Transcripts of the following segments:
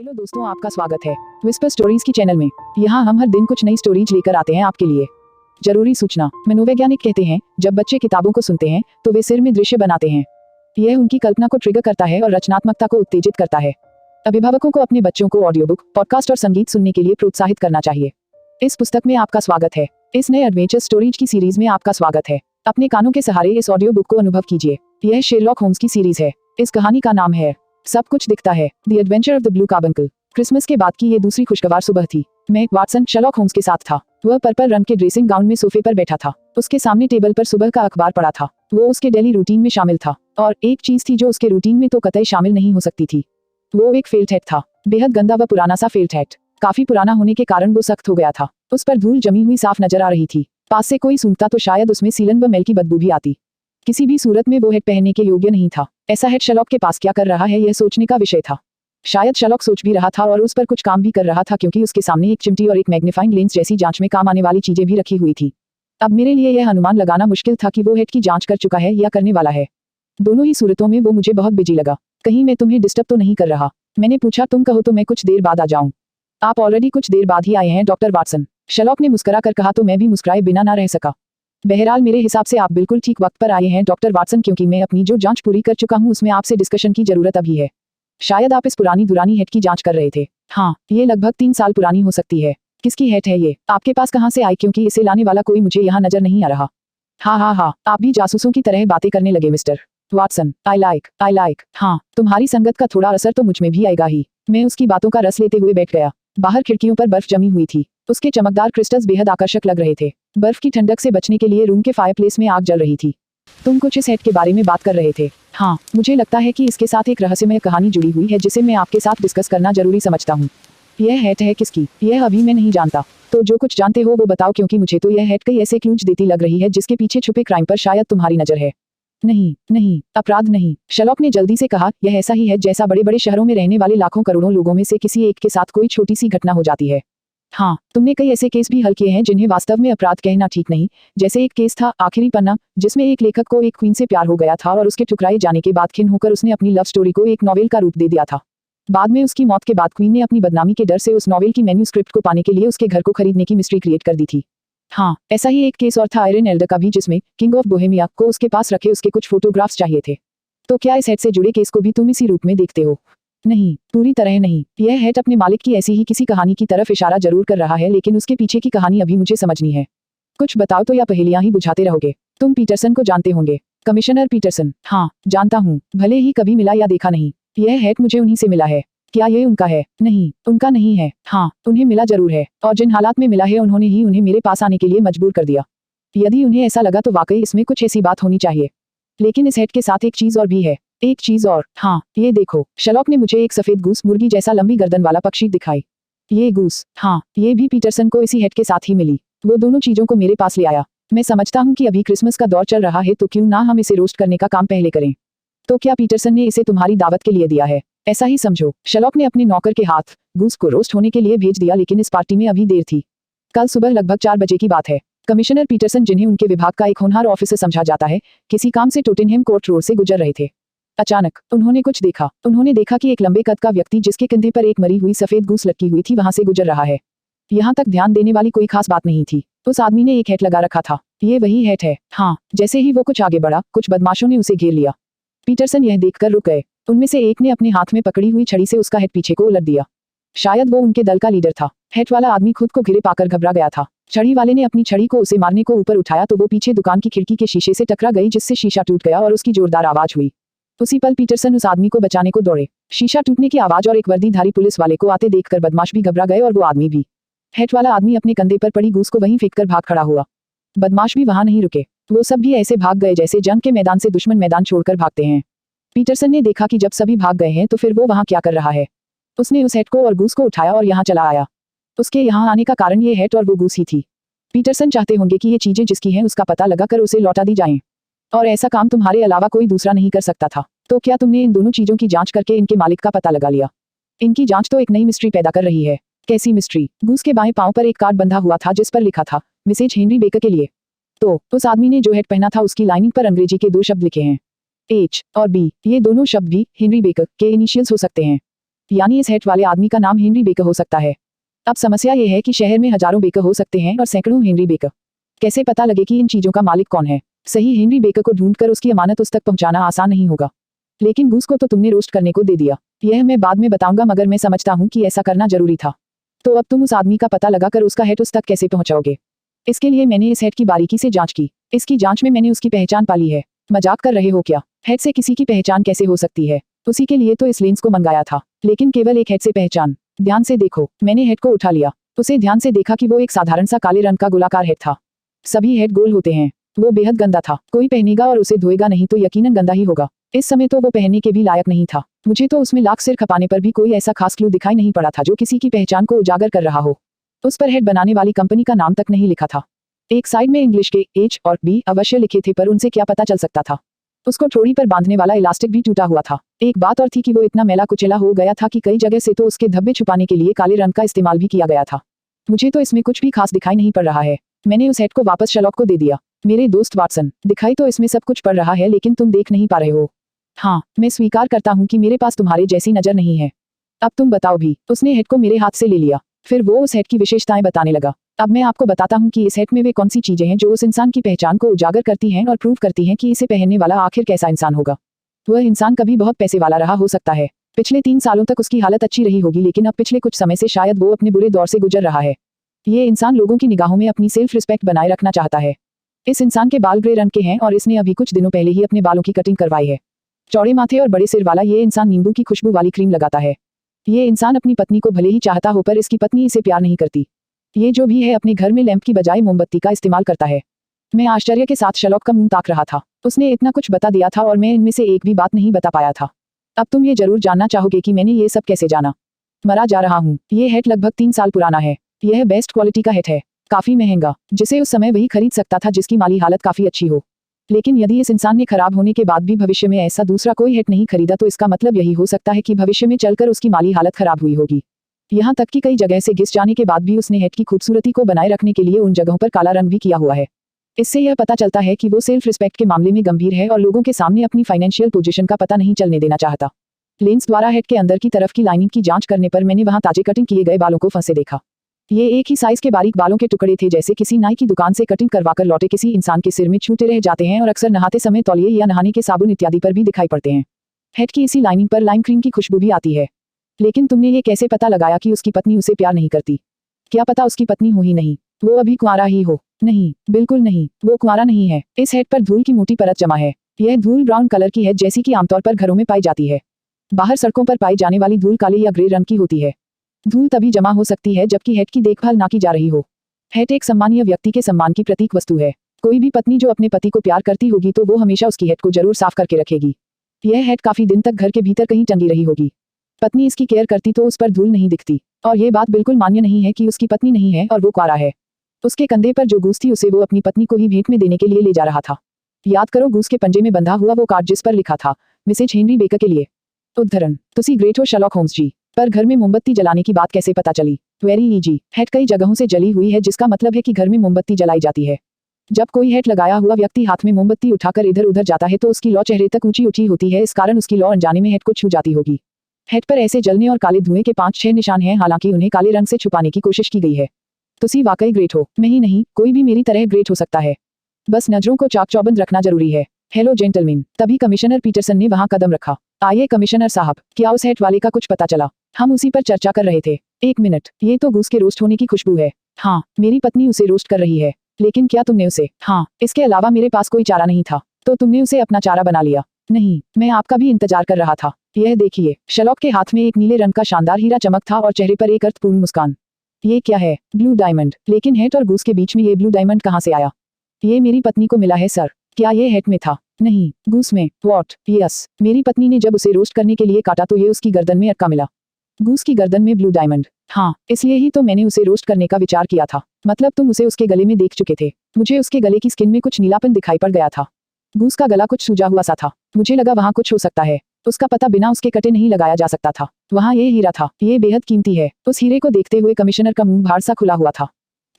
Hello दोस्तों, आपका स्वागत है विस्पर स्टोरीज की चैनल में। यहाँ हम हर दिन कुछ नई स्टोरीज लेकर आते हैं आपके लिए। जरूरी सूचना, मनोवैज्ञानिक कहते हैं जब बच्चे किताबों को सुनते हैं तो वे सिर में दृश्य बनाते हैं। यह उनकी कल्पना को ट्रिगर करता है और रचनात्मकता को उत्तेजित करता है। अभिभावकों को अपने बच्चों को ऑडियो बुक, पॉडकास्ट और संगीत सुनने के लिए प्रोत्साहित करना चाहिए। इस पुस्तक में आपका स्वागत है। इस नए एडवेंचर स्टोरीज की सीरीज में आपका स्वागत है। अपने कानों के सहारे इस ऑडियो बुक को अनुभव कीजिए। यह शेरलॉक होम्स की सीरीज है। इस कहानी का नाम है सब कुछ दिखता है, the adventure of the blue carbuncle. Christmas के बाद की ये दूसरी खुशगवार सुबह थी। मैं वाटसन शर्लॉक होम्स के साथ था। वह पर्पल रंग के ड्रेसिंग गाउन में सोफे पर बैठा था। उसके सामने टेबल पर सुबह का अखबार पड़ा था। वो उसके डेली रूटीन में शामिल था, और एक चीज थी जो उसके रूटीन में तो कतई शामिल नहीं हो सकती थी। वो एक फेल्ट हैट था, बेहद गंदा व पुराना सा फेल्ट हैट। काफी पुराना होने के कारण वो सख्त हो गया था। उस पर धूल जमी हुई साफ नजर आ रही थी। पास से कोई सूंघता तो शायद उसमें सीलन व मैल की बदबू भी आती। किसी भी सूरत में वो हैट पहनने के योग्य नहीं था। ऐसा हैट शर्लॉक के पास क्या कर रहा है, यह सोचने का विषय था। शायद शर्लॉक सोच भी रहा था और उस पर कुछ काम भी कर रहा था, क्योंकि उसके सामने एक चिमटी और एक मैग्नीफाइंग लेंस जैसी जांच में काम आने वाली चीजें भी रखी हुई थी। अब मेरे लिए यह अनुमान लगाना मुश्किल था कि वो हैट की जांच कर चुका है या करने वाला है। दोनों ही सूरतों में वो मुझे बहुत बिजी लगा। कहीं मैं तुम्हें डिस्टर्ब तो नहीं कर रहा? मैंने पूछा। तुम कहो तो मैं कुछ देर बाद आ जाऊं। आप ऑलरेडी कुछ देर बाद ही आए हैं डॉक्टर वाटसन, शर्लॉक ने मुस्कुरा कर कहा। तो मैं भी मुस्कुराए बिना ना रह सका। बहरहाल मेरे हिसाब से आप बिल्कुल ठीक वक्त पर आए हैं डॉक्टर वाटसन, क्योंकि मैं अपनी जो जांच पूरी कर चुका हूं उसमें आपसे डिस्कशन की जरूरत अभी है। शायद आप इस पुरानी दुरानी हैट की जांच कर रहे थे। हाँ, ये लगभग 3 साल पुरानी हो सकती है। किसकी हैट है ये? आपके पास कहाँ से आई, क्योंकि इसे लाने वाला कोई मुझे यहाँ नजर नहीं आ रहा। हाँ, आप भी जासूसों की तरह बातें करने लगे मिस्टर वाटसन। I like. हाँ, तुम्हारी संगत का थोड़ा असर तो मुझ में भी आएगा ही। मैं उसकी बातों का रस लेते हुए बैठ गया। बाहर खिड़कियों पर बर्फ जमी हुई थी। उसके चमकदार क्रिस्टल्स बेहद आकर्षक लग रहे थे। बर्फ की ठंडक से बचने के लिए रूम के फायरप्लेस में आग जल रही थी। तुम कुछ इस हैट के बारे में बात कर रहे थे? हाँ, मुझे लगता है कि इसके साथ एक रहस्यमय कहानी जुड़ी हुई है जिसे मैं आपके साथ डिस्कस करना जरूरी समझता हूँ। यह हैट है किसकी, यह अभी मैं नहीं जानता। तो जो कुछ जानते हो वो बताओ, क्योंकि मुझे तो यह हैट कई ऐसे क्लूज देती लग रही है जिसके पीछे छुपे क्राइम पर शायद तुम्हारी नजर है। नहीं, अपराध नहीं, शर्लॉक ने जल्दी से कहा। यह ऐसा ही है जैसा बड़े बड़े शहरों में रहने वाले लाखों करोड़ों लोगों में से किसी एक के साथ कोई छोटी सी घटना हो जाती है। हाँ, तुमने कई ऐसे केस भी हल किए हैं जिन्हें वास्तव में अपराध कहना ठीक नहीं। जैसे एक केस था आखिरी पन्ना, जिसमें एक लेखक को एक क्वीन से प्यार हो गया था और उसके ठुकराए जाने के बाद खिन्न होकर उसने अपनी लव स्टोरी को एक नॉवेल का रूप दे दिया था। बाद में उसकी मौत के बाद क्वीन ने अपनी बदनामी के डर से उस नॉवेल की मैन्यूस्क्रिप्ट को पाने के लिए उसके घर को खरीदने की मिस्ट्री क्रिएट कर दी थी। हाँ, ऐसा ही एक केस और था आयरन एल्डर का भी, जिसमें किंग ऑफ बोहेमिया को उसके पास रखे उसके कुछ फोटोग्राफ्स चाहिए थे। तो क्या इस हैट से जुड़े केस को भी तुम इसी रूप में देखते हो? नहीं, पूरी तरह नहीं। यह हैट अपने मालिक की ऐसी ही किसी कहानी की तरफ इशारा जरूर कर रहा है, लेकिन उसके पीछे की कहानी अभी मुझे समझनी है। कुछ बताओ तो, या पहेलियां ही बुझाते रहोगे? तुम पीटरसन को जानते होंगे? Commissioner Peterson? हाँ, जानता हूँ, भले ही कभी मिला या देखा नहीं। यह हैट मुझे उन्हीं से मिला है। क्या ये उनका है? नहीं, उनका नहीं है। हाँ, उन्हें मिला जरूर है, और जिन हालात में मिला है उन्होंने ही उन्हें मेरे पास आने के लिए मजबूर कर दिया। यदि उन्हें ऐसा लगा तो वाकई इसमें कुछ ऐसी बात होनी चाहिए। लेकिन इस हैट के साथ एक चीज और भी है। एक चीज और? हाँ, ये देखो। शर्लॉक ने मुझे एक सफेद गूस, मुर्गी जैसा लंबी गर्दन वाला पक्षी दिखाई। ये गूस? हाँ, ये भी पीटरसन को इसी हैट के साथ ही मिली। वो दोनों चीजों को मेरे पास ले आया। मैं समझता हूँ कि अभी क्रिसमस का दौर चल रहा है, तो क्यों ना हम इसे रोस्ट करने का काम पहले करें। तो क्या पीटरसन ने इसे तुम्हारी दावत के लिए दिया है? ऐसा ही समझो। शर्लॉक ने अपने नौकर के हाथ गूस को रोस्ट होने के लिए भेज दिया, लेकिन इस पार्टी में अभी देर थी। कल सुबह लगभग 4 बजे की बात है। कमिश्नर पीटरसन, जिन्हें उनके विभाग का एक होनहार ऑफिसर समझा जाता है, किसी काम से टोटेनहेम कोर्ट रोड से गुजर रहे थे। अचानक उन्होंने कुछ देखा। उन्होंने देखा कि एक लंबे कद का व्यक्ति, जिसके कंधे पर एक मरी हुई सफेद गूस लटकी हुई थी, वहां से गुजर रहा है। यहाँ तक ध्यान देने वाली कोई खास बात नहीं थी। उस आदमी ने एक हैट लगा रखा था। ये वही हैट है। हाँ, जैसे ही वो कुछ आगे बढ़ा, कुछ बदमाशों ने उसे घेर लिया। पीटरसन यह देखकर रुक गए। उनमें से एक ने अपने हाथ में पकड़ी हुई छड़ी से उसका हैट पीछे को उलट दिया। शायद वो उनके दल का लीडर था। हैट वाला आदमी खुद को घिरे पाकर घबरा गया था। छड़ी वाले ने अपनी छड़ी को उसे मारने को ऊपर उठाया तो वो पीछे दुकान की खिड़की के शीशे से टकरा गई, जिससे शीशा टूट गया और उसकी जोरदार आवाज हुई। उसी पल पीटरसन उस आदमी को बचाने को दौड़े। शीशा टूटने की आवाज और एक वर्दीधारी पुलिस वाले को आते देखकर बदमाश भी घबरा गए, और वो आदमी भी। हैट वाला आदमी अपने कंधे पर पड़ी गूस को वहीं फेंककर भाग खड़ा हुआ। बदमाश भी वहां नहीं रुके। वो सब भी ऐसे भाग गए जैसे जंग के मैदान से दुश्मन मैदान छोड़कर भागते हैं। पीटरसन ने देखा कि जब सभी भाग गए हैं तो फिर वो वहां क्या कर रहा है। उसने उस हैट को और गूस को उठाया और यहाँ चला आया। उसके यहाँ आने का कारण ये हैट और वो गूस ही थी। पीटरसन चाहते होंगे कि ये चीजें जिसकी हैं उसका पता लगाकर उसे लौटा दी जाएं, और ऐसा काम तुम्हारे अलावा कोई दूसरा नहीं कर सकता था। तो क्या तुमने इन दोनों चीजों की जांच करके इनके मालिक का पता लगा लिया? इनकी जांच तो एक नई मिस्ट्री पैदा कर रही है। कैसी मिस्ट्री? गूस के बाएं पांव पर एक कार्ड बंधा हुआ था जिस पर लिखा था, मिसेज हेनरी बेकर के लिए। तो उस आदमी ने जो हैट पहना था उसकी लाइनिंग पर अंग्रेजी के 2 शब्द लिखे हैं, H और B। ये दोनों शब्द भी हेनरी बेकर के इनिशियल्स हो सकते हैं। यानी इस हेड वाले आदमी का नाम हेनरी बेकर हो सकता है। अब समस्या ये है कि शहर में हजारों बेकर हो सकते हैं और सैकड़ों हेनरी बेकर। कैसे पता लगे कि इन चीजों का मालिक कौन है? सही हेनरी बेकर को ढूंढकर उसकी अमानत उस तक पहुंचाना आसान नहीं होगा। लेकिन गूस को तो तुमने रोस्ट करने को दे दिया। यह मैं बाद में बताऊंगा, मगर मैं समझता हूँ कि ऐसा करना जरूरी था। तो अब तुम उस आदमी का पता लगाकर उसका हेड उस तक कैसे पहुंचाओगे? इसके लिए मैंने इस हेड की बारीकी से जांच की। इसकी जांच में मैंने उसकी पहचान पाली है। मजाक कर रहे हो क्या? हेड से किसी की पहचान कैसे हो सकती है? उसी के लिए तो इस लेंस को मंगाया था, लेकिन केवल एक हेड से पहचान। ध्यान से देखो। मैंने हेड को उठा लिया। उसे ध्यान से देखा कि वो एक साधारण सा काले रंग का गोलाकार हेड था। सभी हेड गोल होते हैं। वो बेहद गंदा था। कोई पहनेगा और उसे धोएगा नहीं तो यकीनन गंदा ही होगा। इस समय तो वो पहनने के भी लायक नहीं था। मुझे तो उसमें लाख सिर खपाने पर भी कोई ऐसा खास क्लू दिखाई नहीं पड़ा था जो किसी की पहचान को उजागर कर रहा हो। उस पर हेड बनाने वाली कंपनी का नाम तक नहीं लिखा था। एक साइड में इंग्लिश के H और B अवश्य लिखे थे, पर उनसे क्या पता चल सकता था? उसको ठोड़ी पर बांधने वाला इलास्टिक भी टूटा हुआ था। एक बात और थी कि वो इतना मैला कुचैला हो गया था कि कई जगह से तो उसके धब्बे छुपाने के लिए काले रंग का इस्तेमाल भी किया गया था। मुझे तो इसमें कुछ भी खास दिखाई नहीं पड़ रहा है। मैंने उस हेड को वापस शर्लॉक को दे दिया। मेरे दोस्त वाटसन, दिखाई तो इसमें सब कुछ पड़ रहा है, लेकिन तुम देख नहीं पा रहे हो। हाँ, मैं स्वीकार करता हूँ कि मेरे पास तुम्हारे जैसी नजर नहीं है। अब तुम बताओ भी। उसने हेड को मेरे हाथ से ले लिया। फिर वो उस हेड की विशेषताएं बताने लगा। अब मैं आपको बताता हूँ कि इस हेड में वे कौन सी चीजें हैं जो उस इंसान की पहचान को उजागर करती हैं और प्रूव करती हैं कि इसे पहनने वाला आखिर कैसा इंसान होगा। वह इंसान कभी बहुत पैसे वाला रहा हो सकता है। पिछले 3 सालों तक उसकी हालत अच्छी रही होगी, लेकिन अब पिछले कुछ समय से शायद वो अपने बुरे दौर से गुजर रहा है। ये इंसान लोगों की निगाहों में अपनी सेल्फ रिस्पेक्ट बनाए रखना चाहता है। इस इंसान के बाल ग्रे रंग के हैं और इसने अभी कुछ दिनों पहले ही अपने बालों की कटिंग करवाई है। चौड़े माथे और बड़े सिर वाला ये इंसान नींबू की खुशबू वाली क्रीम लगाता है। ये इंसान अपनी पत्नी को भले ही चाहता हो, पर इसकी पत्नी इसे प्यार नहीं करती। ये जो भी है अपने घर में लैंप की बजाय मोमबत्ती का इस्तेमाल करता है। मैं आश्चर्य के साथ शर्लॉक का मुंह ताक रहा था। उसने इतना कुछ बता दिया था और मैं इनमें से एक भी बात नहीं बता पाया था। अब तुम ये जरूर जानना चाहोगे कि मैंने ये सब कैसे जाना। मरा जा रहा हूँ। ये हेड लगभग 3 साल पुराना है। यह बेस्ट क्वालिटी का हेड है, काफी महंगा, जिसे उस समय वही खरीद सकता था जिसकी माली हालत काफी अच्छी हो। लेकिन यदि इस इंसान ने खराब होने के बाद भी भविष्य में ऐसा दूसरा कोई हेड नहीं खरीदा, तो इसका मतलब यही हो सकता है कि भविष्य में चलकर उसकी माली हालत खराब हुई होगी। यहाँ तक कि कई जगह से घिस जाने के बाद भी उसने हेड की खूबसूरती को बनाए रखने के लिए उन जगहों पर काला रंग भी किया हुआ है। इससे यह पता चलता है कि वो सेल्फ रिस्पेक्ट के मामले में गंभीर है और लोगों के सामने अपनी फाइनेंशियल पोजीशन का पता नहीं चलने देना चाहता। लेंस द्वारा हेड के अंदर की तरफ की लाइनिंग की जांच करने पर मैंने वहां ताजे कटिंग किए गए बालों को फंसे देखा। ये एक ही साइज के बारीक बालों के टुकड़े थे, जैसे किसी नाई की दुकान से कटिंग करवाकर लौटे किसी इंसान के सिर में छूटे रह जाते हैं और अक्सर नहाते समय तौलिए या नहाने के साबुन इत्यादि पर भी दिखाई पड़ते हैं। हेड की इसी लाइनिंग पर लाइम क्रीम की खुशबू भी आती है। लेकिन तुमने ये कैसे पता लगाया कि उसकी पत्नी उसे प्यार नहीं करती? क्या पता उसकी पत्नी हो ही नहीं, वो अभी कुंवारा ही हो। नहीं, बिल्कुल नहीं, वो कुंवारा नहीं है। इस हेड पर धूल की मोटी परत जमा है। यह धूल ब्राउन कलर की है, जैसी कि आमतौर पर घरों में पाई जाती है। बाहर सड़कों पर पाई जाने वाली धूल काले या ग्रे रंग की होती है। धूल तभी जमा हो सकती है जबकि हेड की देखभाल ना की जा रही हो। हेड एक सम्मानीय व्यक्ति के सम्मान की प्रतीक वस्तु है। कोई भी पत्नी जो अपने पति को प्यार करती होगी तो वो हमेशा उसकी हेड को जरूर साफ करके रखेगी। यह हेड काफी दिन तक घर के भीतर कहीं टंगी रही होगी। पत्नी इसकी केयर करती तो उस पर धूल नहीं दिखती। और ये बात बिल्कुल मान्य नहीं है कि उसकी पत्नी नहीं है और वो कुंवारा है। उसके कंधे पर जो गूस थी उसे वो अपनी पत्नी को ही भेंट में देने के लिए ले जा रहा था। याद करो, गूस के पंजे में बंधा हुआ वो कार्ड जिस पर लिखा था मिसेज हेनरी बेकर के लिए। उद्धरण, तुसी ग्रेट हो शर्लॉक होम्स जी, पर घर में मोमबत्ती जलाने की बात कैसे पता चली? Very easy. हेड कई जगहों से जली हुई है, जिसका मतलब है कि घर में मोमबत्ती जलाई जाती है। जब कोई हेड लगाया हुआ व्यक्ति हाथ में मोमबत्ती उठाकर इधर उधर जाता है तो उसकी लौ चेहरे तक ऊंची उठी होती है। इस कारण उसकी लौ अनजाने में हेड को छू जाती होगी। हेड पर ऐसे जलने और काले धुएं के 5-6 निशान हैं, हालांकि उन्हें काले रंग से छुपाने की कोशिश की गई है। तुसी वाकई ग्रेट हो। मैं ही नहीं, कोई भी मेरी तरह ग्रेट हो सकता है। बस नजरों को चाक चौबंद रखना जरूरी है। Hello gentleman. तभी कमिश्नर पीटरसन ने वहां कदम रखा। आइए कमिश्नर साहब, क्या उस हेड वाले का कुछ पता चला? हम उसी पर चर्चा कर रहे थे। 1 मिनट, ये तो गूस के रोस्ट होने की खुशबू है। हाँ, मेरी पत्नी उसे रोस्ट कर रही है। लेकिन क्या तुमने उसे? हाँ, इसके अलावा मेरे पास कोई चारा नहीं था। तो तुमने उसे अपना चारा बना लिया? नहीं, मैं आपका भी इंतजार कर रहा था। यह देखिए, शर्लॉक के हाथ में एक नीले रंग का शानदार हीरा चमक था और चेहरे पर एक अर्थपूर्ण मुस्कान। ये क्या है? Blue diamond. लेकिन हेड और गूस के बीच में ये ब्लू डायमंड कहाँ से आया? ये मेरी पत्नी को मिला है सर। क्या ये हेड में था? नहीं, गूस में। व्हाट? यस, मेरी पत्नी ने जब उसे रोस्ट करने के लिए काटा तो ये उसकी गर्दन में अटका मिला। गूस की गर्दन में ब्लू डायमंड? हाँ, इसलिए ही तो मैंने उसे रोस्ट करने का विचार किया था। मतलब तुम उसे उसके गले में देख चुके थे? मुझे उसके गले की स्किन में कुछ नीलापन दिखाई पड़ गया था। गूस का गला कुछ सूजा हुआ सा था। मुझे लगा वहाँ कुछ हो सकता है। उसका पता बिना उसके कटे नहीं लगाया जा सकता था। वहाँ ये हीरा था। ये बेहद कीमती है। उस हीरे को देखते हुए कमिश्नर का मुंह भार सा खुला हुआ था।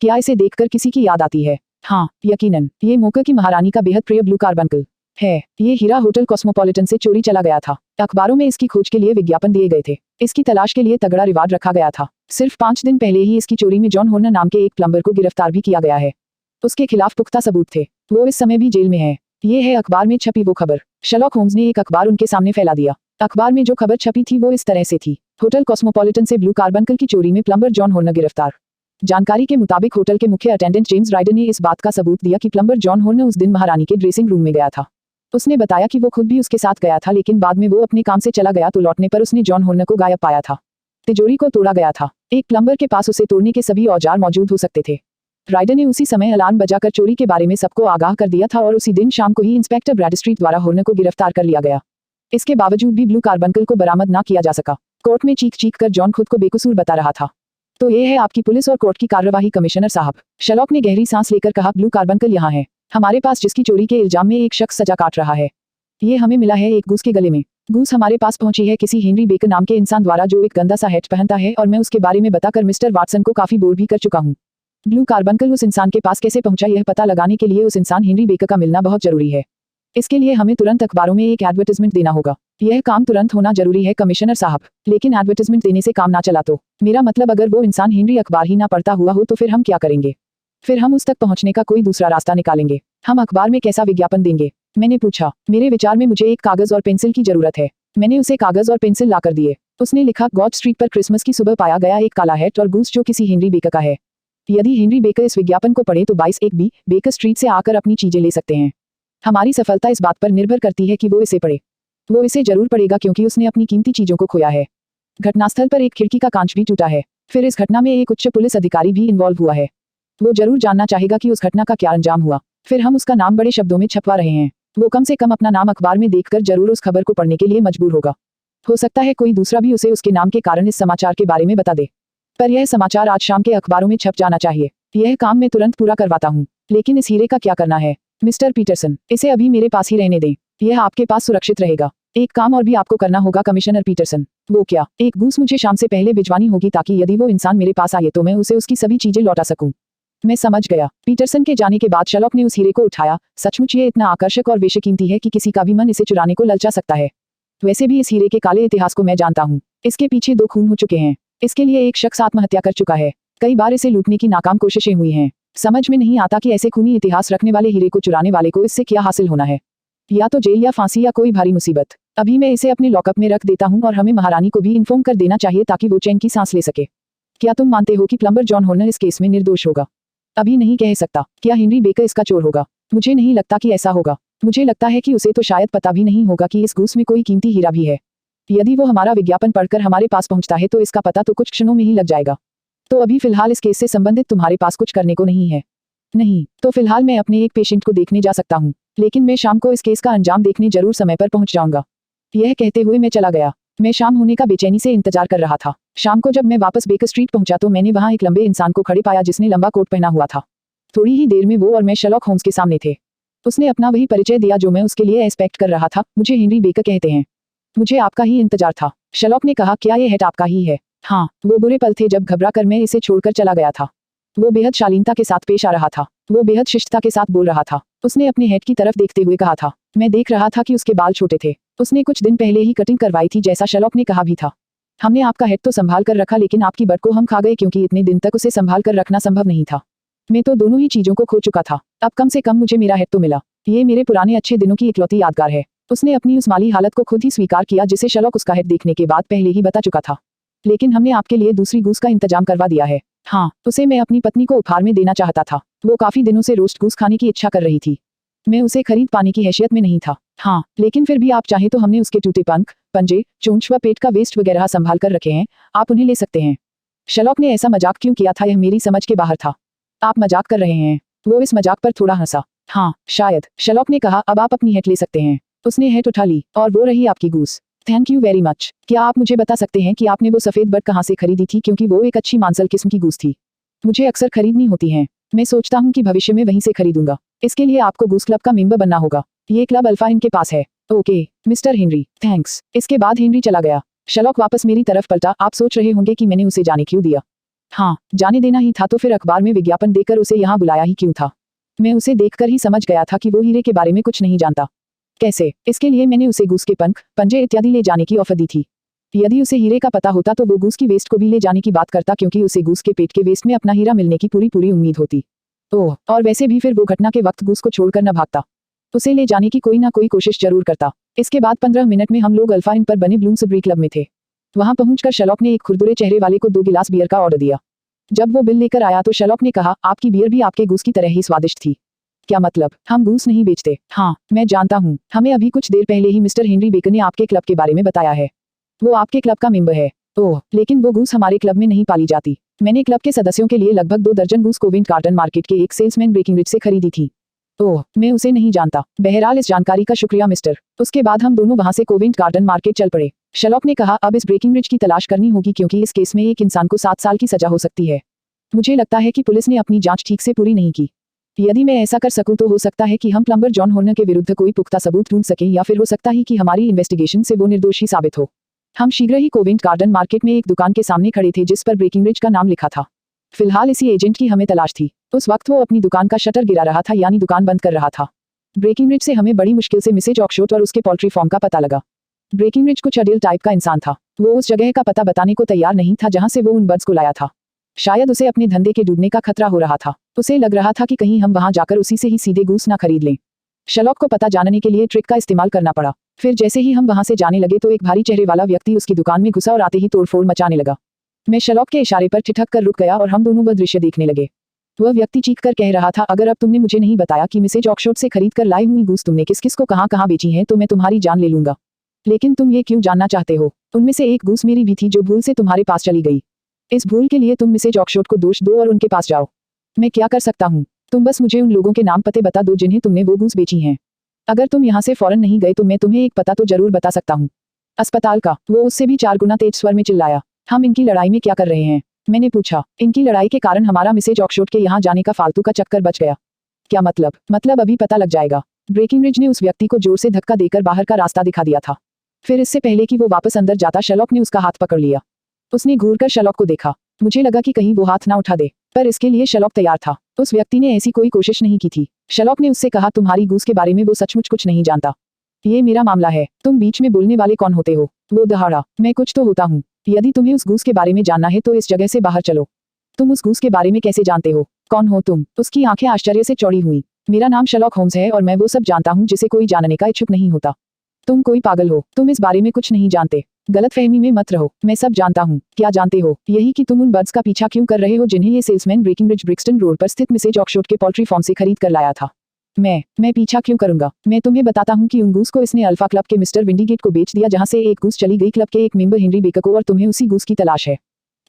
क्या इसे देखकर किसी की याद आती है? हाँ, यकीनन, ये मोका की महारानी का बेहद प्रिय ब्लू कार्बनकल। है। ये हीरा होटल कॉस्मोपॉलिटन से चोरी चला गया था। अखबारों में इसकी खोज के लिए विज्ञापन दिए गए थे। इसकी तलाश के लिए तगड़ा रिवार्ड रखा गया था। सिर्फ 5 दिन पहले ही इसकी चोरी में जॉन हॉर्नर नाम के एक प्लम्बर को गिरफ्तार भी किया गया है। उसके खिलाफ पुख्ता सबूत थे। वो इस समय भी जेल में है। ये है अखबार में छपी वो खबर। शर्लॉक होम्स ने एक अखबार उनके सामने फैला दिया। अखबार में जो खबर छपी थी वो इस तरह से थी। होटल कॉस्मोपॉलिटन से ब्लू कार्बनकल की चोरी में प्लम्बर जॉन हॉर्नर गिरफ्तार। जानकारी के मुताबिक होटल के मुख्य अटेंडेंट जेम्स राइडर ने इस बात का सबूत दिया कि प्लम्बर जॉन हॉर्नर उस दिन महारानी के ड्रेसिंग रूम में गया था। उसने बताया कि वो खुद भी उसके साथ गया था, लेकिन बाद में वो अपने काम से चला गया तो लौटने पर उसने जॉन हॉर्नर को गायब पाया था। तिजोरी को तोड़ा गया था। एक प्लम्बर के पास उसे तोड़ने के सभी औजार मौजूद हो सकते थे। राइडर ने उसी समय अलार्म बजाकर चोरी के बारे में सबको आगाह कर दिया था और उसी दिन शाम को ही इंस्पेक्टर ब्रैडस्ट्रीट द्वारा हॉर्नर को गिरफ्तार कर लिया गया। इसके बावजूद भी ब्लू कार्बनकल को बरामद ना किया जा सका। कोर्ट में चीख कर जॉन खुद को बेकसूर बता रहा था। तो ये है आपकी पुलिस और कोर्ट की कार्यवाही कमिश्नर साहब। शर्लॉक ने गहरी सांस लेकर कहा, ब्लू कार्बनकल यहाँ है हमारे पास, जिसकी चोरी के इल्जाम में एक शख्स सजा काट रहा है। ये हमें मिला है एक गूस के गले में। गूस हमारे पास पहुंची है किसी हेनरी बेकर नाम के इंसान द्वारा, जो एक गंदा सा हैट पहनता है, और मैं उसके बारे में बताकर मिस्टर वाटसन को काफी बोर भी कर चुका हूँ। ब्लू कार्बनकल उस इंसान के पास कैसे पहुंचा, यह पता लगाने के लिए उस इंसान हेनरी बेकर का मिलना बहुत जरूरी है। इसके लिए हमें तुरंत अखबारों में एक एडवर्टाइजमेंट देना होगा। यह काम तुरंत होना जरूरी है कमिश्नर साहब। लेकिन एडवर्टाइजमेंट देने से काम ना चला तो? मेरा मतलब अगर वो इंसान हेनरी अखबार ही ना पढ़ता हुआ हो तो फिर हम क्या करेंगे? फिर हम उस तक पहुंचने का कोई दूसरा रास्ता निकालेंगे। हम अखबार में कैसा विज्ञापन देंगे? मैंने पूछा। मेरे विचार में मुझे एक कागज और पेंसिल की जरूरत है। मैंने उसे कागज और पेंसिल लाकर दिए। उसने लिखा, गॉड स्ट्रीट पर क्रिसमस की सुबह पाया गया एक काला हैट और गूस जो किसी हेनरी बेकर का है। यदि हेनरी बेकर इस विज्ञापन को पढ़े तो 22 बी बेकर स्ट्रीट से आकर अपनी चीजें ले सकते हैं। हमारी सफलता इस बात पर निर्भर करती है कि वो इसे पढ़े। वो इसे जरूर पढ़ेगा क्योंकि उसने अपनी कीमती चीजों को खोया है। घटनास्थल पर एक खिड़की का कांच भी टूटा है। फिर इस घटना में एक उच्च पुलिस अधिकारी भी इन्वॉल्व हुआ है। वो जरूर जानना चाहेगा कि उस घटना का क्या अंजाम हुआ। फिर हम उसका नाम बड़े शब्दों में छपवा रहे हैं। वो कम से कम अपना नाम अखबार में देखकर जरूर उस खबर को पढ़ने के लिए मजबूर होगा। हो सकता है कोई दूसरा भी उसे उसके नाम के कारण इस समाचार के बारे में बता दे। पर यह समाचार आज शाम के अखबारों में छप जाना चाहिए। यह काम मैं तुरंत पूरा करवाता हूँ। लेकिन इस हीरे का क्या करना है मिस्टर पीटरसन? इसे अभी मेरे पास ही रहने दें। यह आपके पास सुरक्षित रहेगा। एक काम और भी आपको करना होगा कमिश्नर पीटरसन। वो क्या? एक गूस मुझे शाम से पहले भिजवानी होगी ताकि यदि वो इंसान मेरे पास आए तो मैं उसे उसकी सभी चीजें लौटा सकूं। मैं समझ गया। पीटरसन के जाने के बाद शर्लॉक ने उस हीरे को उठाया। सचमुच ये इतना आकर्षक और बेशकीमती है कि किसी का भी मन इसे चुराने को ललचा सकता है। वैसे भी इस हीरे के काले इतिहास को मैं जानता हूँ। इसके पीछे 2 खून हो चुके हैं। इसके लिए एक शख्स आत्महत्या कर चुका है। कई बार इसे लूटने की नाकाम कोशिशें हुई हैं। समझ में नहीं आता कि ऐसे खूनी इतिहास रखने वाले हीरे को चुराने वाले को इससे क्या हासिल होना है। या तो जेल या फांसी या कोई भारी मुसीबत। अभी मैं इसे अपने लॉकअप में रख देता हूँ और हमें महारानी को भी इन्फॉर्म कर देना चाहिए ताकि वो चैन की सांस ले सके। क्या तुम मानते हो कि प्लम्बर जॉन हॉर्नर इस केस में निर्दोष होगा? अभी नहीं कह सकता। क्या हेनरी बेकर इसका चोर होगा? मुझे नहीं लगता कि ऐसा होगा। मुझे लगता है कि उसे तो शायद पता भी नहीं होगा कि इस गूस में कोई कीमती हीरा भी है। यदि वो हमारा विज्ञापन पढ़कर हमारे पास पहुंचता है तो इसका पता तो कुछ क्षणों में ही लग जाएगा। तो अभी फिलहाल इस केस से संबंधित तुम्हारे पास कुछ करने को नहीं है? नहीं। तो फिलहाल मैं अपने एक पेशेंट को देखने जा सकता हूँ, लेकिन मैं शाम को इस केस का अंजाम देखने जरूर समय पर पहुंच जाऊंगा। यह कहते हुए मैं चला गया। मैं शाम होने का बेचैनी से इंतजार कर रहा था। शाम को जब मैं वापस बेकर स्ट्रीट पहुंचा तो मैंने वहां एक लंबे इंसान को खड़े पाया जिसने लंबा कोट पहना हुआ था। थोड़ी ही देर में वो और मैं शर्लॉक होम्स के सामने थे। उसने अपना वही परिचय दिया जो मैं उसके लिए एक्सपेक्ट कर रहा था। मुझे हेनरी बेकर कहते हैं। मुझे आपका ही इंतजार था। शर्लॉक ने कहा, क्या यह हैट आपका ही है? हाँ। वो बुरे पल थे जब घबरा कर मैं इसे छोड़कर चला गया था। वो बेहद शालीनता के साथ पेश आ रहा था। वो बेहद शिष्टता के साथ बोल रहा था। उसने अपने हैट की तरफ देखते हुए कहा था। मैं देख रहा था कि उसके बाल छोटे थे। उसने कुछ दिन पहले ही कटिंग करवाई थी, जैसा शर्लॉक ने कहा भी था। हमने आपका हैट तो संभाल कर रखा, लेकिन आपकी बट को हम खा गए क्योंकि इतने दिन तक उसे संभाल कर रखना संभव नहीं था। मैं तो दोनों ही चीजों को खो चुका था। अब कम से कम मुझे मेरा हैट तो मिला। ये मेरे पुराने अच्छे दिनों की इकलौती यादगार है। उसने अपनी उस माली हालत को खुद ही स्वीकार किया जिसे शर्लॉक उसका हैट देखने के बाद पहले ही बता चुका था। लेकिन हमने आपके लिए दूसरी गूस का इंतजाम करवा दिया है। हाँ, उसे मैं अपनी पत्नी को उपहार में देना चाहता था। वो काफी दिनों से रोस्ट गूस खाने की इच्छा कर रही थी। मैं उसे खरीद पाने की हैसियत में नहीं था। हाँ, लेकिन फिर भी आप चाहें तो हमने उसके टूटे पंख, पंजे, चोंच व पेट का वेस्ट वगैरह संभाल कर रखे हैं। आप उन्हें ले सकते हैं। शर्लॉक ने ऐसा मजाक क्यों किया था, यह मेरी समझ के बाहर था। आप मजाक कर रहे हैं? वो इस मजाक पर थोड़ा हंसा। हाँ, शायद। शर्लॉक ने कहा, अब आप अपनी हैट ले सकते हैं। उसने हैट उठा ली। और वो रही आपकी goose. Thank you very much. क्या आप मुझे बता सकते हैं कि आपने वो सफेद बट कहाँ से खरीदी थी, क्योंकि वो एक अच्छी मांसल किस्म की गूस थी। मुझे अक्सर खरीदनी होती हैं। मैं सोचता हूँ कि भविष्य में वहीं से खरीदूंगा। इसके लिए आपको गूस क्लब का मेंबर बनना होगा। ये क्लब अल्फा इनके पास है। Okay mister Henry, thanks. इसके बाद हेनरी चला गया। शर्लॉक वापस मेरी तरफ पलटा। आप सोच रहे होंगे कि मैंने उसे जाने क्यों दिया? हाँ, जाने देना ही था तो फिर अखबार में विज्ञापन देकर उसे यहाँ बुलाया ही क्यों था? मैं उसे देखकर ही समझ गया था कि वो हीरे के बारे में कुछ नहीं जानता। कैसे? इसके लिए मैंने उसे गूस के पंख, पंजे इत्यादि ले जाने की ऑफर दी थी। यदि उसे हीरे का पता होता तो वो गूस की वेस्ट को भी ले जाने की बात करता, क्योंकि उसे गूस के पेट के वेस्ट में अपना हीरा मिलने की पूरी उम्मीद होती। ओह, और वैसे भी फिर वो घटना के वक्त गूस को छोड़कर न भागता, उसे ले जाने की कोई ना कोई कोशिश जरूर करता। इसके बाद 15 मिनट में हम लोग अल्फा इन पर बने ब्लूम्सबरी क्लब में थे। वहां पहुंचकर शर्लॉक ने एक खुरदुरे चेहरे वाले को 2 गिलास बियर का ऑर्डर दिया। जब वो बिल लेकर आया तो शर्लॉक ने कहा, आपकी बियर भी आपके गूस की तरह ही स्वादिष्ट थी। क्या मतलब? हम गूस नहीं बेचते। हाँ, मैं जानता हूँ। हमें अभी कुछ देर पहले ही मिस्टर हेनरी बेकर ने आपके क्लब के बारे में बताया है। वो आपके क्लब का मेंबर है। ओह, लेकिन वो गूस हमारे क्लब में नहीं पाली जाती। मैंने क्लब के सदस्यों के लिए लगभग 2 दर्जन गूस कोवेंट गार्डन मार्केट के एक सेल्समैन ब्रेकिंगरिज से खरीदी थी। ओह, मैं उसे नहीं जानता। बहरहाल इस जानकारी का शुक्रिया मिस्टर। उसके बाद हम दोनों वहां से कोवेंट गार्डन मार्केट चल पड़े। शर्लॉक ने कहा, अब इस ब्रेकिंगरिज की तलाश करनी होगी, क्योंकि इस केस में एक इंसान को 7 साल की सजा हो सकती है। मुझे लगता है कि पुलिस ने अपनी जांच ठीक से पूरी नहीं की। यदि मैं ऐसा कर सकूं तो हो सकता है कि हम प्लम्बर जॉन हॉर्नर के विरुद्ध कोई पुख्ता सबूत ढूंढ सकें, या फिर हो सकता है कि हमारी इन्वेस्टिगेशन से वो निर्दोषी साबित हो। हम शीघ्र ही कोवेंट गार्डन मार्केट में एक दुकान के सामने खड़े थे जिस पर ब्रेकिंगरिज का नाम लिखा था। फिलहाल इसी एजेंट की हमें तलाश थी। उस वक्त वो अपनी दुकान का शटर गिरा रहा था, यानी दुकान बंद कर रहा था। ब्रेकिंगरिज से हमें बड़ी मुश्किल से मिसेज ऑक्सशॉट और उसके पोल्ट्री फार्म का पता लगा। ब्रेकिंगरिज कुछ अडेल टाइप का इंसान था। वो उस जगह का पता बताने को तैयार नहीं था जहां से वो उन बर्ड्स को लाया था। शायद उसे अपने धंधे के डूबने का खतरा हो रहा था। उसे लग रहा था कि कहीं हम वहां जाकर उसी से ही सीधे गूस ना खरीद लें। शर्लॉक को पता जानने के लिए ट्रिक का इस्तेमाल करना पड़ा। फिर जैसे ही हम वहां से जाने लगे तो एक भारी चेहरे वाला व्यक्ति उसकी दुकान में घुसा और आते ही तोड़फोड़ मचाने लगा। मैं शर्लॉक के इशारे पर ठिठक कर रुक गया और हम दोनों वह दृश्य देखने लगे। वह व्यक्ति चीख कर कह रहा था, अगर अब तुमने मुझे नहीं बताया कि मिसेज ऑक्सशॉट से खरीद कर लाई हुई गूस तुमने किस किस को कहां कहां बेची है तो मैं तुम्हारी जान ले लूंगा। लेकिन तुम ये क्यों जानना चाहते हो? उनमें से एक गूस मेरी भी थी जो भूल से तुम्हारे पास चली गई। इस भूल के लिए तुम मिसेज ऑक्सशॉट को दोष दो और उनके पास जाओ। मैं क्या कर सकता हूँ? तुम बस मुझे उन लोगों के नाम पते बता दो जिन्हें तुमने वो गूस बेची हैं। अगर तुम यहाँ से फौरन नहीं गए तो मैं तुम्हें एक पता तो जरूर बता सकता हूँ। अस्पताल का। वो उससे भी 4 गुना तेज स्वर में चिल्लाया। हम इनकी लड़ाई में क्या कर रहे हैं? मैंने पूछा। इनकी लड़ाई के कारण हमारा मिसेज ऑक्सशॉट के यहाँ जाने का फालतू का चक्कर बच गया। क्या मतलब? मतलब अभी पता लग जाएगा। ब्रेकिंगरिज ने उस व्यक्ति को जोर से धक्का देकर बाहर का रास्ता दिखा दिया था। फिर इससे पहले कि वो वापस अंदर जाता शर्लॉक ने उसका हाथ पकड़ लिया। उसने घूरकर शर्लॉक को देखा। मुझे लगा कि कहीं वो हाथ ना उठा दे, पर इसके लिए शर्लॉक तैयार था। उस व्यक्ति ने ऐसी कोई कोशिश नहीं की थी। शर्लॉक ने उससे कहा, तुम्हारी गूस के बारे में वो सचमुच कुछ नहीं जानता। ये मेरा मामला है। तुम बीच में बोलने वाले कौन होते हो? वो दहाड़ा। मैं कुछ तो होता हूँ। यदि तुम्हें उस गूस के बारे में जानना है तो इस जगह से बाहर चलो। तुम उस गूस के बारे में कैसे जानते हो? कौन हो तुम? उसकी आंखें आश्चर्य से चौड़ी हुई। मेरा नाम शर्लॉक होम्स है और मैं वो सब जानता हूँ जिसे कोई जानने का इच्छुक नहीं होता। तुम कोई पागल हो। तुम इस बारे में कुछ नहीं जानते। गलतफहमी में मत रहो। मैं सब जानता हूँ। क्या जानते हो? यही कि तुम उन बर्ड्स का पीछा क्यों कर रहे हो जिन्हें ये सेल्समैन ब्रेकिंगरिज ब्रिक्सटन रोड पर स्थित मिसेज ऑक्सशॉट के पोल्ट्री फार्म से खरीद कर लाया था। मैं पीछा क्यों करूंगा? मैं तुम्हें बताता हूँ कि उन गूस को इसने अल्फा क्लब के मिस्टर विंडीगेट को बेच दिया, जहाँ से एक गूस चली गई क्लब के एक मेंबर हेनरी बेकर को, और तुम्हें उसी गूस की तलाश है।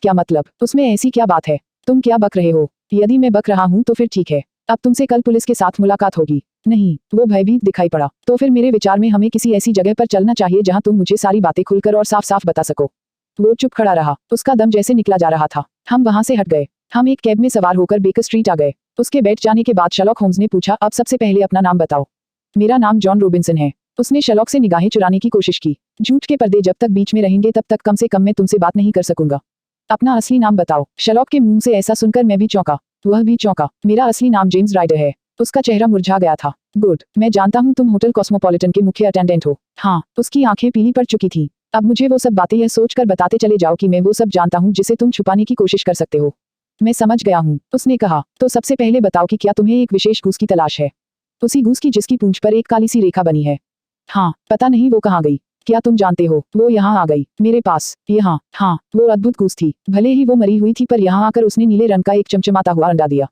क्या मतलब? उसमें ऐसी क्या बात है? तुम क्या बक रहे हो? यदि मैं बक रहा हूँ तो फिर ठीक है। अब तुमसे कल पुलिस के साथ मुलाकात होगी। नहीं, वो भयभीत दिखाई पड़ा। तो फिर मेरे विचार में हमें किसी ऐसी जगह पर चलना चाहिए जहां तुम मुझे सारी बातें खुलकर और साफ साफ बता सको। वो चुप खड़ा रहा। उसका दम जैसे निकला जा रहा था। हम वहां से हट गए। हम एक कैब में सवार होकर बेकर स्ट्रीट आ गए। उसके बैठ जाने के बाद शर्लॉक होम्स ने पूछा, अब सबसे पहले अपना नाम बताओ। मेरा नाम जॉन रॉबिन्सन है। उसने शर्लॉक से निगाहें चुराने की कोशिश की। झूठ के पर्दे जब तक बीच में रहेंगे तब तक कम से कम मैं तुमसे बात नहीं कर सकूंगा। अपना असली नाम बताओ। शर्लॉक के मुंह से ऐसा सुनकर मैं भी चौंका। वह भी चौंका। मेरा असली नाम जेम्स राइडर है। उसका चेहरा मुरझा गया था। गुड, मैं जानता हूँ तुम होटल कॉस्मोपॉलिटन के मुख्य अटेंडेंट हो। हाँ। उसकी आंखें पीली पड़ चुकी थी। अब मुझे वो सब बातें यह सोचकर बताते चले जाओ कि मैं वो सब जानता हूँ जिसे तुम छुपाने की कोशिश कर सकते हो। मैं समझ गया हूँ, उसने कहा। तो सबसे पहले बताओ कि क्या तुम्हें एक विशेष गूस की तलाश है? उसी गूस की जिसकी पूंछ पर एक काली सी रेखा बनी है। हाँ। पता नहीं वो कहाँ गई। क्या तुम जानते हो? वो यहाँ आ गई, मेरे पास। यहाँ। हाँ, वो अद्भुत गूस थी। भले ही वो मरी हुई थी, पर यहाँ आकर उसने नीले रंग का एक चमचमाता हुआ अंडा दिया।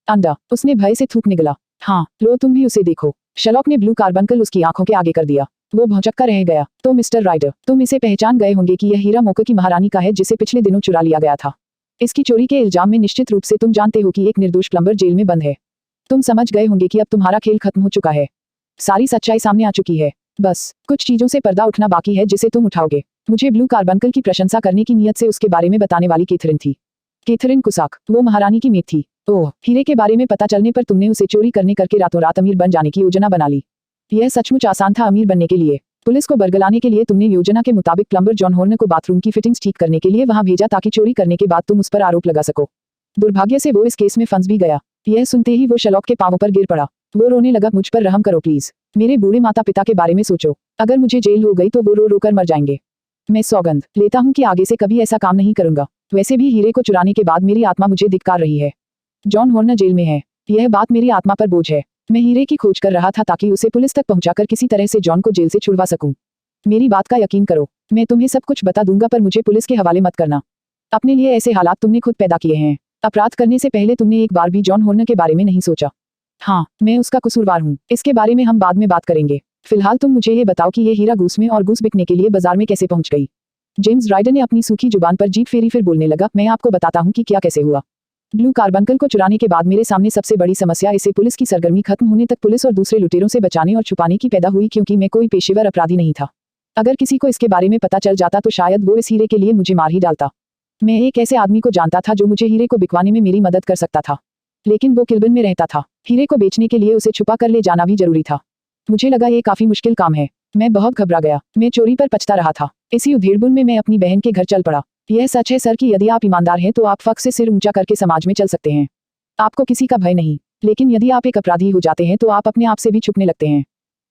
अंडा? उसने भय से थूक निगला। हाँ, लो तुम भी उसे देखो। शर्लॉक ने ब्लू कार्बनकल उसकी आंखों के आगे कर दिया। वो भौचक्का रह गया। तो मिस्टर राइडर, तुम इसे पहचान गए होंगे कि यह हीरा मौके की महारानी का है जिसे पिछले दिनों चुरा लिया गया था। इसकी चोरी के इल्जाम में निश्चित रूप से तुम जानते हो कि एक निर्दोष प्लम्बर जेल में बंद है। तुम समझ गए होंगे कि अब तुम्हारा खेल खत्म हो चुका है। सारी सच्चाई सामने आ चुकी है। बस कुछ चीजों से पर्दा उठना बाकी है जिसे तुम उठाओगे। मुझे ब्लू कार्बनकल की प्रशंसा करने की नीयत से उसके बारे में बताने वाली कैथरीन थी। कैथरीन कुसाक, वो महारानी की मेट थी। ओह, हीरे के बारे में पता चलने पर तुमने उसे चोरी करने करके रातों रात अमीर बन जाने की योजना बना ली। यह सचमुच आसान था अमीर बनने के लिए। पुलिस को बरगलाने के लिए तुमने योजना के मुताबिक प्लम्बर जॉन हॉर्नर को बाथरूम की फिटिंग्स ठीक करने के लिए वहां भेजा ताकि चोरी करने के बाद तुम उस पर आरोप लगा सको। दुर्भाग्य से वो इस केस में फंस भी गया। यह सुनते ही वो शर्लॉक के पांवों पर गिर पड़ा। वो रोने लगा। मुझ पर रहम करो प्लीज। मेरे बूढ़े माता पिता के बारे में सोचो। अगर मुझे जेल हो गई तो वो रो रो कर मर जाएंगे। मैं सौगंध लेता हूँ कि आगे से कभी ऐसा काम नहीं करूंगा। वैसे भी हीरे को चुराने के बाद मेरी आत्मा मुझे धिक्कार रही है। जॉन हॉर्नर जेल में है, यह बात मेरी आत्मा पर बोझ है। मैं हीरे की खोज कर रहा था ताकि उसे पुलिस तक पहुंचाकर किसी तरह से जॉन को जेल से छुड़वा सकूं। मेरी बात का यकीन करो, मैं तुम्हें सब कुछ बता दूंगा पर मुझे पुलिस के हवाले मत करना। अपने लिए ऐसे हालात तुमने खुद पैदा किए हैं। अपराध करने से पहले तुमने एक बार भी जॉन हॉर्नर के बारे में नहीं सोचा। हाँ, मैं उसका कसूरवार हूँ। इसके बारे में हम बाद में बात करेंगे। फिलहाल तुम मुझे ये बताओ कि ये हीरा गूस में और गूस बिकने के लिए बाजार में कैसे पहुंच गई। जेम्स राइडर ने अपनी सूखी जुबान पर जीभ फेरी फिर बोलने लगा। मैं आपको बताता हूँ कि क्या कैसे हुआ। ब्लू कार्बंकल को चुराने के बाद मेरे सामने सबसे बड़ी समस्या इसे पुलिस की सरगर्मी खत्म होने तक पुलिस और दूसरे लुटेरों से बचाने और छुपाने की पैदा हुई, क्योंकि मैं कोई पेशेवर अपराधी नहीं था। अगर किसी को इसके बारे में पता चल जाता तो शायद वो इस हीरे के लिए मुझे मार ही डालता। मैं एक ऐसे आदमी को जानता था जो मुझे हीरे को बिकवाने में मेरी मदद कर सकता था, लेकिन वो किल्बिन में रहता था। हीरे को बेचने के लिए उसे छुपा कर ले जाना भी जरूरी था। मुझे लगा ये काफी मुश्किल काम है। मैं बहुत घबरा गया। मैं चोरी पर पछता रहा था। इसी उधेड़बुन में मैं अपनी बहन के घर चल पड़ा। यह सच है सर कि यदि आप ईमानदार हैं तो आप फख्र से सिर ऊंचा करके समाज में चल सकते हैं। आपको किसी का भय नहीं। लेकिन यदि आप एक अपराधी हो जाते हैं तो आप अपने आप से भी छुपने लगते हैं।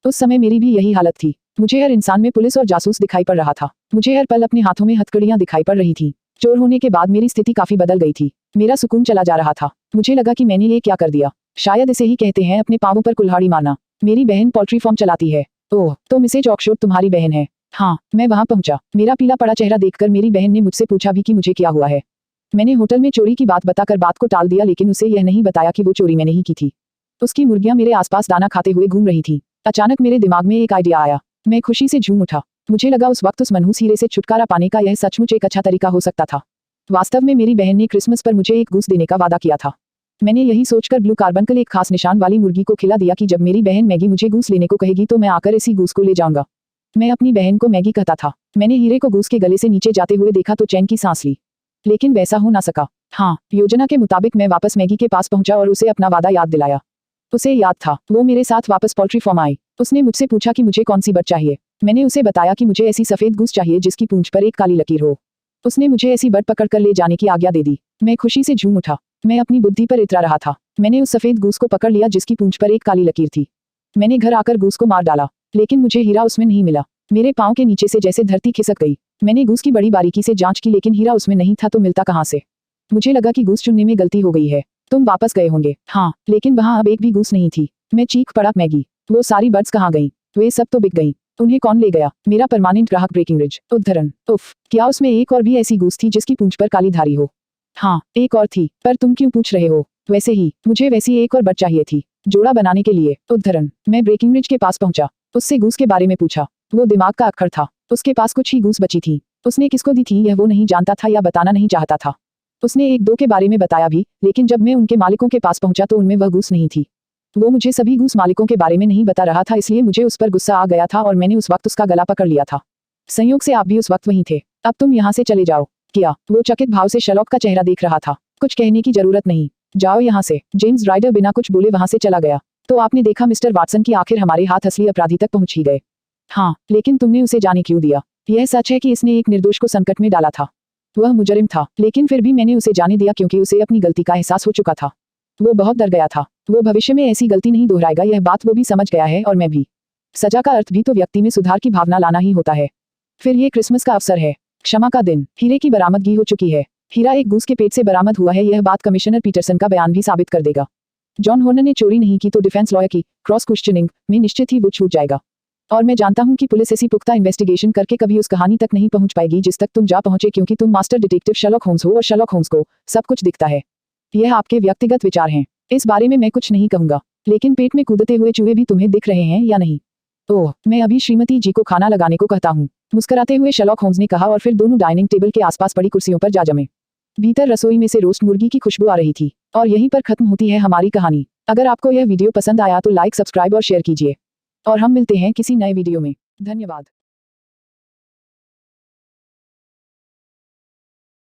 उस समय मेरी भी यही हालत थी। मुझे हर इंसान में पुलिस और जासूस दिखाई पड़ रहा था। मुझे हर पल अपने हाथों में हथकड़ियां दिखाई पड़ रही थी। चोर होने के बाद मेरी स्थिति काफी बदल गई थी। मेरा सुकून चला जा रहा था। मुझे लगा कि मैंने ये क्या कर दिया। शायद इसे ही कहते हैं अपने पांवों पर कुल्हाड़ी मारना। मेरी बहन पोल्ट्री फार्म चलाती है। ओह, तो मिसेज ऑक्सफोर्ड तुम्हारी बहन है? हाँ, मैं वहां पहुंचा। मेरा पीला पड़ा चेहरा देखकर मेरी बहन ने मुझसे पूछा भी कि मुझे क्या हुआ है। मैंने होटल में चोरी की बात बताकर बात को टाल दिया, लेकिन उसे यह नहीं बताया कि वो चोरी मैंने ही की थी। उसकी मुर्गियां मेरे आसपास दाना खाते हुए घूम रही थी। अचानक मेरे दिमाग में एक आइडिया आया। मैं खुशी से झूम उठा। मुझे लगा उस वक्त उस मनहूस हीरे से छुटकारा पाने का यह सचमुच एक अच्छा तरीका हो सकता था। वास्तव में मेरी बहन ने क्रिसमस पर मुझे एक गूस देने का वादा किया था। मैंने यही सोचकर ब्लू कार्बंकल एक खास निशान वाली मुर्गी को खिला दिया कि जब मेरी बहन मैगी मुझे गूस लेने को कहेगी तो मैं आकर इसी गूस को ले जाऊंगा। मैं अपनी बहन को मैगी कहता था। मैंने हीरे को गूस के गले से नीचे जाते हुए देखा तो चैन की सांस ली, लेकिन वैसा हो ना सका। हाँ, योजना के मुताबिक मैं वापस मैगी के पास पहुंचा और उसे अपना वादा याद दिलाया। उसे याद था। वो मेरे साथ वापस पोल्ट्री फार्म आई। उसने मुझसे पूछा कि मुझे कौन सी बर्ड चाहिए। मैंने उसे बताया कि मुझे ऐसी सफेद गूस चाहिए जिसकी पूंछ पर एक काली लकीर हो। उसने मुझे ऐसी बर्ड पकड़कर ले जाने की आज्ञा दे दी। मैं खुशी से झूम उठा। मैं अपनी बुद्धि पर इतरा रहा था। मैंने उस सफेद गूस को पकड़ लिया जिसकी पूंछ पर एक काली लकीर थी। मैंने घर आकर गूस को मार डाला, लेकिन मुझे हीरा उसमें नहीं मिला। मेरे पांव के नीचे से जैसे धरती खिसक गई। मैंने गूस की बड़ी बारीकी से जांच की, लेकिन हीरा उसमें नहीं था तो मिलता कहां से। मुझे लगा कि गूस चुनने में गलती हो गई है। तुम वापस गए होंगे? हाँ, लेकिन वहां अब एक भी गूस नहीं थी। मैं चीख पड़ा, मैगी, वो सारी बर्ड्स कहाँ गईं? वे सब तो बिक गईं। उन्हें कौन ले गया? मेरा परमानेंट ग्राहक ब्रेकिंगरिज। उद्धरण। उफ, क्या उसमें एक और भी ऐसी गूस थी जिसकी पूंछ पर काली धारी हो? हाँ, एक और थी, पर तुम क्यों पूछ रहे हो? वैसे ही, मुझे वैसी एक और बर्ड चाहिए थी, जोड़ा बनाने के लिए। उद्धरण। मैं ब्रेकिंगरिज के पास पहुंचा। उससे गूस के बारे में पूछा। वो दिमाग का अक्खर था। उसके पास कुछ ही गूस बची थी। उसने किसको दी थी यह वो नहीं जानता था या बताना नहीं चाहता था। उसने एक दो के बारे में बताया भी, लेकिन जब मैं उनके मालिकों के पास पहुंचा तो उनमें वह गूस नहीं थी। वो मुझे सभी गूस मालिकों के बारे में नहीं बता रहा था, इसलिए मुझे उस पर गुस्सा आ गया था और मैंने उस वक्त उसका गला पकड़ लिया था। संयोग से आप भी उस वक्त वहीं थे। अब तुम यहाँ से चले जाओ। क्या? वो चकित भाव से शर्लॉक का चेहरा देख रहा था। कुछ कहने की जरूरत नहीं, जाओ यहाँ से। जेम्स राइडर बिना कुछ बोले वहां से चला गया। तो आपने देखा मिस्टर वाटसन की आखिर हमारे हाथ असली अपराधी तक पहुंच ही गए। हाँ, लेकिन तुमने उसे जाने क्यों दिया? यह सच है कि इसने एक निर्दोष को संकट में डाला था। वह मुजरिम था, लेकिन फिर भी मैंने उसे जाने दिया क्योंकि उसे अपनी गलती का एहसास हो चुका था। वो बहुत डर गया था। वो भविष्य में ऐसी गलती नहीं दोहराएगा, यह बात वो भी समझ गया है और मैं भी। सजा का अर्थ भी तो व्यक्ति में सुधार की भावना लाना ही होता है। फिर ये क्रिसमस का अवसर है, क्षमा का दिन। हीरे की बरामदगी हो चुकी है। हीरा एक गूस के पेट से बरामद हुआ है। यह बात कमिश्नर पीटरसन का बयान भी साबित कर देगा। जॉन हॉर्नर ने चोरी नहीं की तो डिफेंस लॉयर की क्रॉस क्वेश्चनिंग में निश्चित ही वो छूट जाएगा। और मैं जानता हूं कि पुलिस ऐसी पुख्ता इन्वेस्टिगेशन करके कभी उस कहानी तक नहीं पहुंच पाएगी जिस तक तुम जा पहुंचे, क्योंकि तुम मास्टर डिटेक्टिव शर्लॉक होम्स हो और शर्लॉक होम्स को सब कुछ दिखता है। यह आपके व्यक्तिगत विचार हैं, इस बारे में मैं कुछ नहीं कहूंगा। लेकिन पेट में कूदते हुए चूहे भी तुम्हें दिख रहे हैं या नहीं? ओह, मैं अभी श्रीमती जी को खाना लगाने को कहता हूँ, मुस्कुराते हुए शर्लॉक होम्स ने कहा और फिर दोनों डाइनिंग टेबल के आसपास पड़ी कुर्सियों पर जा जमे। भीतर रसोई में से रोस्ट मुर्गी की खुशबू आ रही थी। और यहीं पर खत्म होती है हमारी कहानी। अगर आपको यह वीडियो पसंद आया तो लाइक, सब्सक्राइब और शेयर कीजिए। और हम मिलते हैं किसी नए वीडियो में। धन्यवाद।